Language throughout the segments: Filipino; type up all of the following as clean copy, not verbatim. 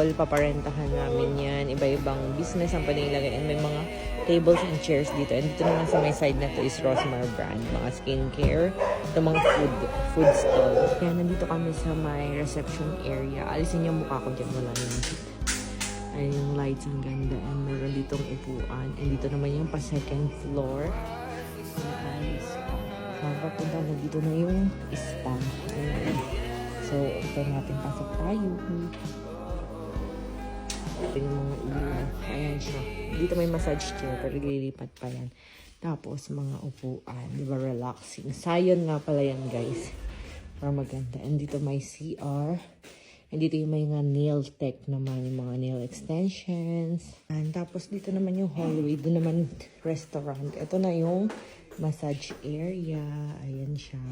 hall, paparentahan namin yan. Iba-ibang business ang pwedeng ilagay. And may mga tables and chairs dito. And dito naman sa may side na to is Rosmar brand. Mga skincare. Ito mga food stall. Kaya nandito kami sa may reception area. Alisin yung mukha ko dyan. Wala yung ay yung lights ang ganda. And meron ditong upuan. And dito naman yung pa second floor. Papunta na dito na yung spa. Ayan. So, ito natin pasok tayo. Ito yung mga ilaw. Ayan siya. Dito may massage chair, pero lilipat pa yan. Tapos, mga upuan. Diba, relaxing. Sayon nga pala yan, guys. Para maganda. And dito may CR. And dito yung may mga nail tech naman. Yung mga nail extensions. And tapos, dito naman yung hallway. Doon naman restaurant. Ito na yung massage area. Ayan siya.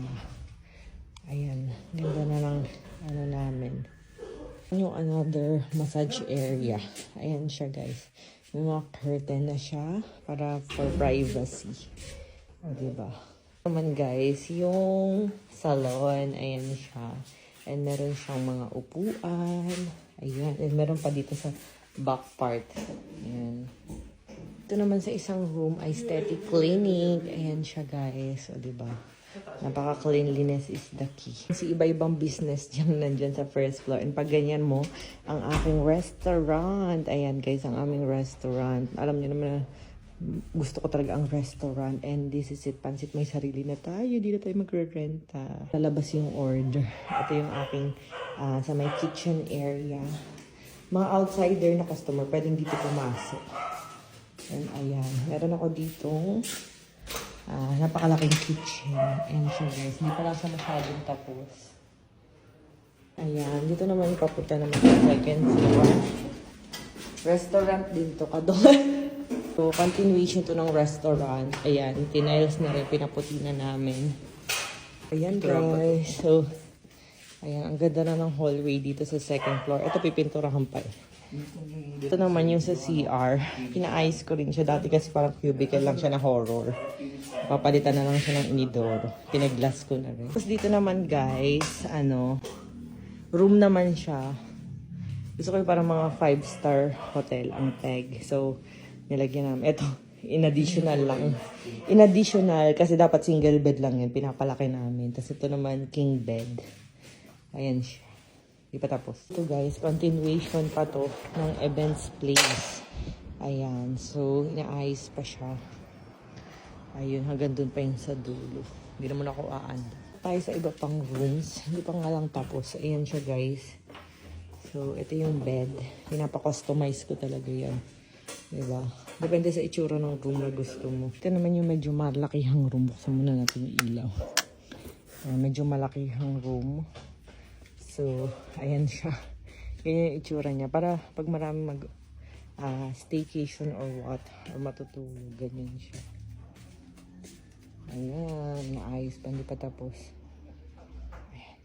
Ayan. Ganda na lang ano namin. Yung another massage area. Ayan siya, guys. May mga curtain na siya para for privacy. O, diba? Naman, guys, yung salon. Ayan siya. And meron siyang mga upuan. Ayan. And meron pa dito sa back part. Ayan. Ito naman sa isang room, aesthetic clinic. Ayan siya, guys. O, diba? Napaka-cleanliness is the key. Kasi iba-ibang business dyan nandyan sa first floor. And pag ganyan mo, ang aking restaurant. Ayan, guys, ang aming restaurant. Alam niyo naman na gusto ko talaga ang restaurant. And this is it. Pansit, may sarili na tayo. Di na tayo magre-renta. Lalabas yung order. Ito yung aking sa may kitchen area. Mga outsider na customer, pwedeng dito pumasok. And ayan, meron ako dito napakalaking kitchen. And siya, guys, hindi pa lang siya masyadong tapos. Ayan, dito naman papunta naman sa second floor. Restaurant din to, kadol. So, continuation to ng restaurant. Ayan, tiniles na rin, pinaputi na namin. Ayan, guys. So, ayan, ang ganda na ng hallway dito sa second floor. Ito, pipinturahan pa eh. Ito naman yung sa CR. Pina-ice ko rin siya. Dati kasi parang cubicle lang siya na horror. Papalitan na lang siya ng inidoro. Pinag-glass ko na rin. Tapos dito naman, guys, room naman siya. Gusto ko yung parang mga 5-star hotel ang peg. So, nilagyan namin. Ito, in additional lang. In additional, kasi dapat single bed lang yan. Pinapalaki namin. Tapos ito naman, king bed. Ayan siya. Di pa tapos. Ito, guys, continuation pa to ng events place. Ayan. So, ina-ayos pa siya. Ayun, hanggang dun pa yung sa dulo. Hindi naman ako aanda. Tayo sa iba pang rooms. Hindi pa nga lang tapos. Ayan siya, guys. So, ito yung bed. Pinapa-customize ko talaga yan. Diba? Depende sa itsura ng room na gusto mo. Ito naman yung medyo malakihang room. Buksan muna natin yung ilaw. Medyo malakihang room. So, ayan siya. Ganyan yung itsura niya. Para pag marami staycation or what, or matutulog, ganyan siya. Ayan, naayos pa. Hindi pa tapos. Ayan.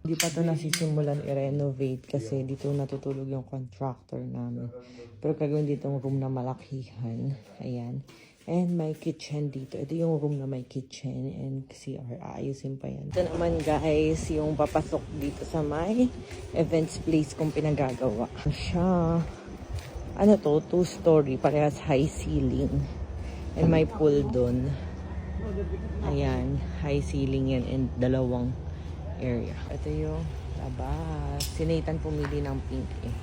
Hindi pa ito nasisimulan i-renovate kasi dito natutulog yung contractor namin. Pero kagawin dito yung room na malakihan. Ayan. And may kitchen dito. Ito yung room na may kitchen and CR. Ayusin pa yan. Ito naman, guys, yung papasok dito sa may events place kong pinagagawa. Siya. Ano to? 2-story. Parehas high ceiling. And may pool dun. Ayan. High ceiling yan and dalawang area. Ito yung labas. Si Nathan pumili ng pink eh.